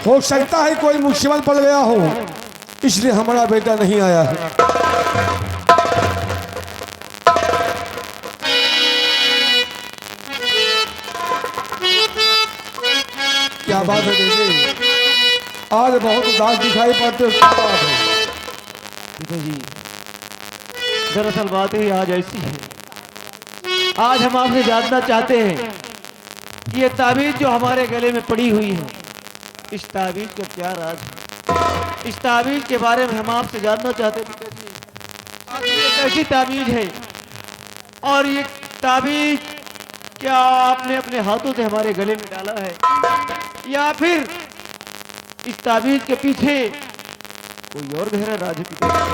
हो सकता है कोई मुसीबत पड़ गया हो, इसलिए हमारा बेटा नहीं आया है। क्या बात है बेटे, आज बहुत उदास दिखाई पड़ते हो, क्या बात है? पिताजी, दरअसल बात ही आज ऐसी है, आज हम आपसे जानना चाहते हैं कि ये ताबीज जो हमारे गले में पड़ी हुई है, इस ताबीज का क्या राज है? इस ताबीज के बारे में हम आपसे जानना चाहते हैं पिताजी। आखिर ये कैसी ताबीज है, और ये ताबीज क्या आपने अपने हाथों से हमारे गले में डाला है, या फिर इस ताबीज के पीछे कोई और गहरा राज है पिताजी?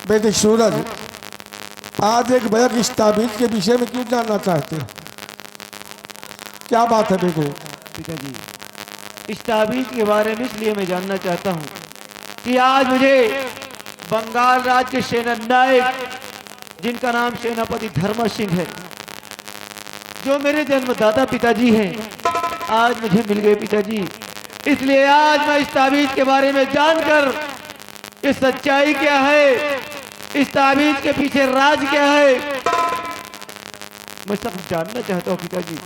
बेटे सूरज, आज एक बयक इस ताबीज के विषय में क्यों जानना चाहते हैं? क्या बात है बेटे? पिताजी, इस ताबीज के बारे में इसलिए मैं जानना चाहता हूँ कि आज मुझे बंगाल राज्य के सेना नायक, जिनका नाम सेनापति धर्मा सिंह है, जो मेरे जन्मदाता पिताजी हैं, आज मुझे मिल गए पिताजी। इसलिए आज मैं इस ताबीज के बारे में जानकर ये सच्चाई क्या है, इस ताबीज के पीछे राज क्या है, मैं सब जानना चाहता हूँ पिताजी।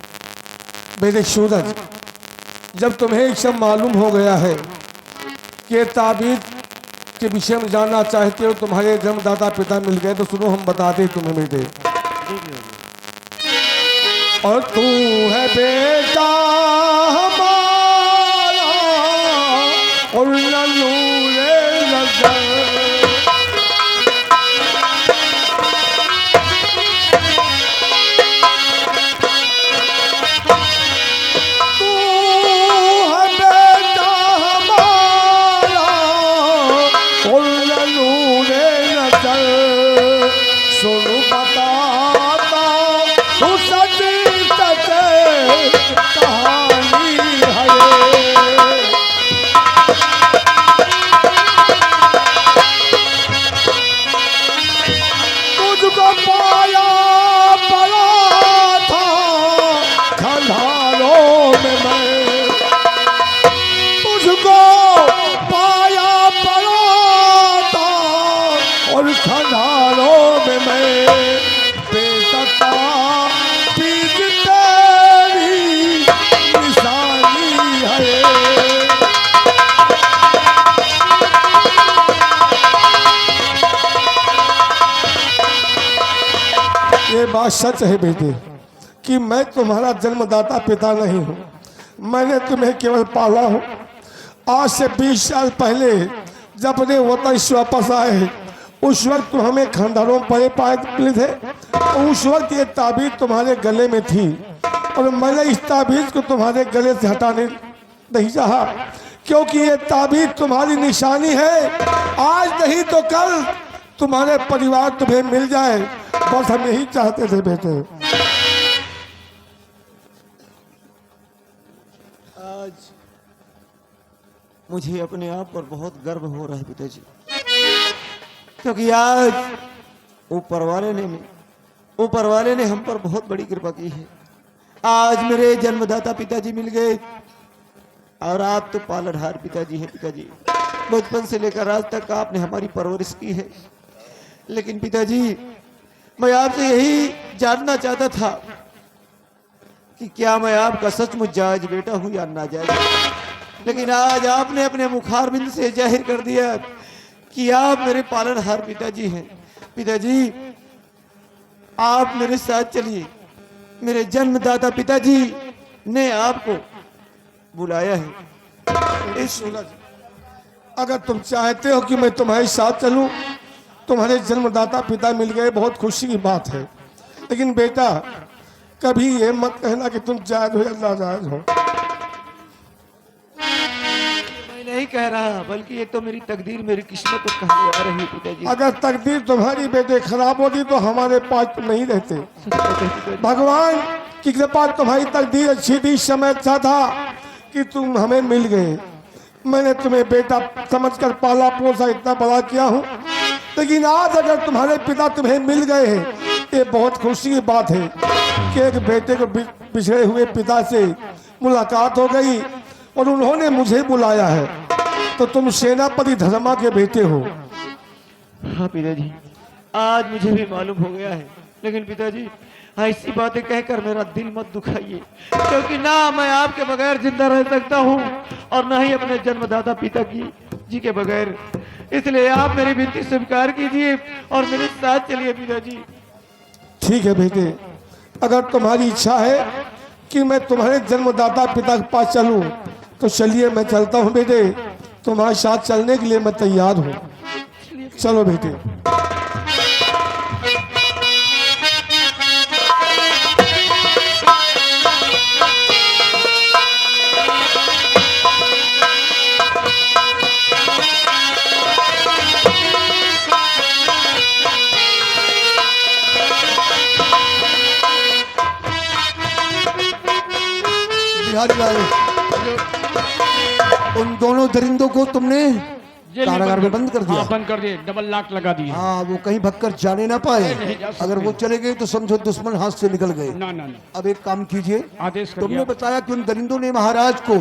बेटे सूरज, जब तुम्हें ये सब मालूम हो गया है कि ये ताबीज के विषय में जानना चाहते हो, तुम्हारे जन्मदाता पिता मिल गए, तो सुनो हम बताते हैं तुम्हें बेटे। और तू है बेटा हमारा और नूरे नजर, तू है बेटा हमारा और नूरे नजर, सुन बताता तू सच कहानी है ये। तुझको पाया पड़ा था खंडारों में मैं, तुझको पाया पड़ा था और खंडारों में मैं, बेटा बीज तेरी निशानी है। ये बात सच है बेटे कि मैं तुम्हारा जन्मदाता पिता नहीं हूँ, मैंने तुम्हें केवल पाला हूँ। आज से 20 साल पहले जब अपने वतन से वापस आए, उस वक्त तुम हमें खंडहरों पड़े पाए मिले थे। उस वक्त ये ताबीज तुम्हारे गले में थी और मैंने इस ताबीज को तुम्हारे गले से हटाने नहीं चाहा, क्योंकि ये ताबीज तुम्हारी निशानी है। आज नहीं तो कल तुम्हारे परिवार तुम्हें मिल जाए, बस हम यही चाहते थे बेटे। आज मुझे अपने आप पर बहुत गर्व हो रहा है पिताजी, क्योंकि आज ऊपर वाले ने हम पर बहुत बड़ी कृपा की है। आज मेरे जन्मदाता पिताजी मिल गए और आप तो पालनहार पिताजी हैं। पिताजी, बचपन से लेकर आज तक आपने हमारी परवरिश की है, लेकिन पिताजी मैं आपसे यही जानना चाहता था कि क्या मैं आपका सचमुच जायज बेटा हूं या नाजायज। लेकिन आज आपने अपने मुखारबिंद से जाहिर कर दिया कि आप मेरे पालनहार पिताजी हैं। पिताजी, आप मेरे साथ चलिए, मेरे जन्मदाता पिताजी ने आपको बुलाया है। सूरज, अगर तुम चाहते हो कि मैं तुम्हारे साथ चलूं, तुम्हारे जन्मदाता पिता मिल गए, बहुत खुशी की बात है। लेकिन बेटा, कभी ये मत कहना कि तुम जायज हो या नाजायज हो। मैं नहीं कह रहा, बल्कि ये तो मेरी तकदीर, मेरी किस्मत तो कहनी आ रही है पिताजी। अगर तकदीर तुम्हारी बेटे खराब होती तो हमारे पास तुम नहीं रहते। भगवान की कृपा, तुम्हारी तकदीर अच्छी थी, समय अच्छा था कि तुम हमें मिल गए। मैंने तुम्हें बेटा समझकर पाला पोसा, इतना बड़ा किया हूँ। लेकिन आज अगर तुम्हारे पिता तुम्हें मिल गए हैं, ये बहुत खुशी की बात है कि एक बेटे को पिछड़े हुए पिता से मुलाकात हो गई और उन्होंने मुझे बुलाया है। तो तुम सेनापति धर्मा के बेटे हो। हाँ पिताजी, आज मुझे भी मालूम हो गया है। लेकिन पिताजी, ऐसी बातें कहकर मेरा दिल मत दुखाइए, क्योंकि ना मैं आपके बगैर जिंदा रह सकता हूँ और ना ही अपने जन्मदाता पिता जी के बगैर। इसलिए आप मेरी विनती स्वीकार कीजिए और मेरे साथ चलिए पिताजी। ठीक है बेटे, अगर तुम्हारी इच्छा है कि मैं तुम्हारे जन्मदाता पिता के पास चलूं, तो चलिए, मैं चलता हूं बेटे। तुम्हारे साथ चलने के लिए मैं तैयार हूं। चलो बेटे। बिहारी लाल, उन दोनों दरिंदों को तुमने कारागार में बंद कर दिया। हाँ, बंद कर दिए, डबल लॉक लगा दिए। हाँ, वो कहीं भगकर जाने ना पाए। नहीं जा सकते। अगर वो चले गए तो समझो दुश्मन हाथ से निकल गए। ना ना ना, अब एक काम कीजिए, आदेश कर तुमने दिया। बताया कि उन दरिंदों ने महाराज को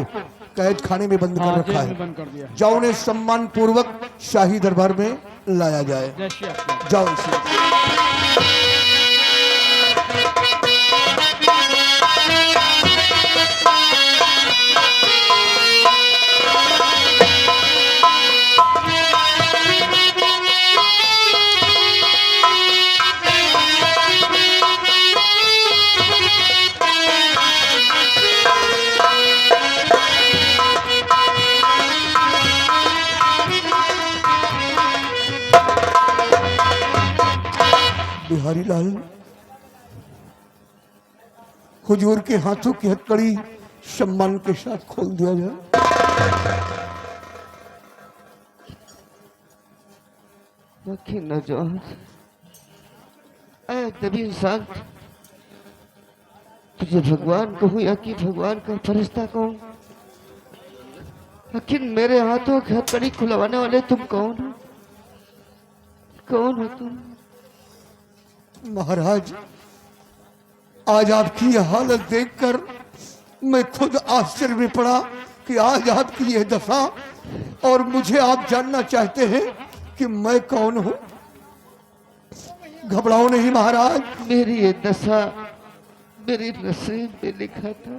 कैद खाने में बंद कर हाँ, रखा जेल में है। बंद कर दिया। जाओ, उन्हें सम्मान पूर्वक शाही दरबार में लाया जाए। जय श्री कृष्ण। जाओ इसे। बिहारी लाल, हुजूर के हाथों की हथकड़ी सम्मान के साथ खोल दिया जाए। तभी इंसान तुझे भगवान कहूँ या कि भगवान का फरिश्ता कहूँ, आखिर मेरे हाथों की हथकड़ी खुलवाने वाले तुम कौन हो? कौन हो तुम? महाराज, आज आपकी यह हालत देखकर मैं खुद आश्चर्य में पड़ा कि आज आपकी यह दशा, और मुझे आप जानना चाहते हैं कि मैं कौन हूं। घबराओ नहीं महाराज। मेरी ये दशा मेरी नसीब में लिखा था।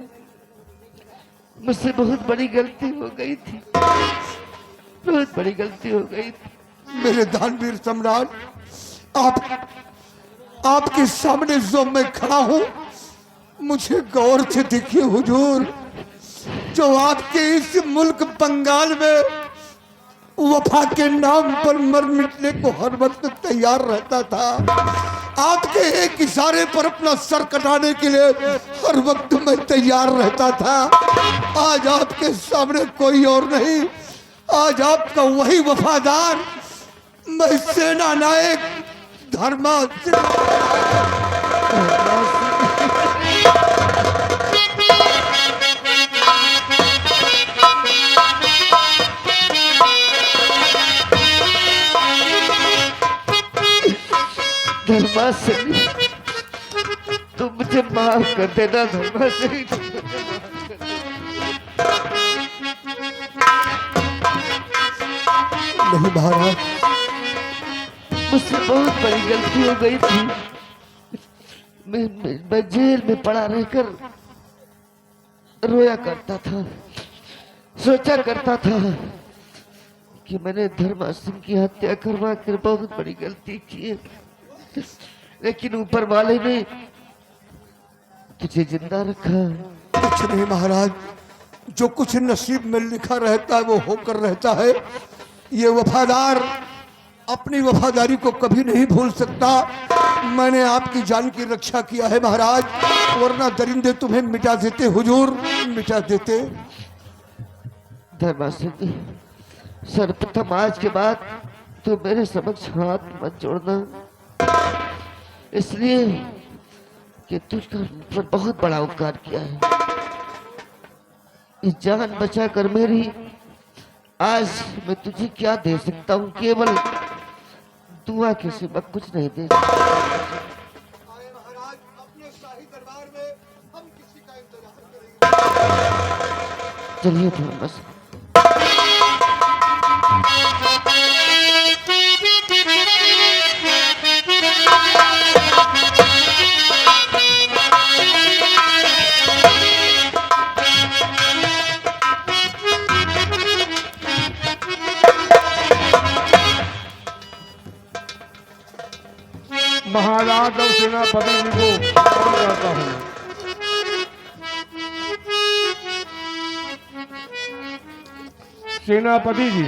मुझसे बहुत बड़ी गलती हो गई थी, बहुत बड़ी गलती हो गई थी। मेरे दानवीर सम्राट, आपके सामने जो मैं खड़ा हूं, मुझे गौर से देखिए हुजूर, जो आपके इस मुल्क बंगाल में वफा के नाम पर मर मिटने को हर वक्त तैयार रहता था, आपके एक इशारे पर अपना सर कटाने के लिए हर वक्त मैं तैयार रहता था। आज आपके सामने कोई और नहीं, आज आपका वही वफादार, मैं सेना नायक धर्मा धर्मा सिंह, तुम मुझे माफ कर देना धर्मा सिंह। नहीं महाराज, मुझसे बहुत बड़ी गलती हो गई थी। मैं जेल में पड़ा रहकर रोया करता था, सोचा करता था कि मैंने धर्मा सिंह की हत्या करवा कर बहुत बड़ी गलती की है, लेकिन ऊपर वाले ने तुझे जिंदा रखा। कुछ नहीं महाराज, जो कुछ नसीब में लिखा रहता है वो होकर रहता है। ये वफादार अपनी वफादारी को कभी नहीं भूल सकता। मैंने आपकी जान की रक्षा किया है महाराज, वरना दरिंदे तुम्हें मिटा देते हुजूर, मिटा देते। धर्मा सिंह, सर्वप्रथम आज के बाद तू मेरे समक्ष हाथ मत जोड़ना, इसलिए कि तुझका मुझ पर बहुत बड़ा उपकार किया है। इस जान बचा कर मेरी, आज मैं तुझे क्या दे सकता हूँ, केवल दुआ के सिवा कुछ नहीं दे सकता। महाराज, अपने शाही दरबार में हम किसी का इंतजार करेंगे। चलिए धर्मा सिंह। महाराज और सेनापति जी को प्रणाम करता हूँ। सेनापति जी,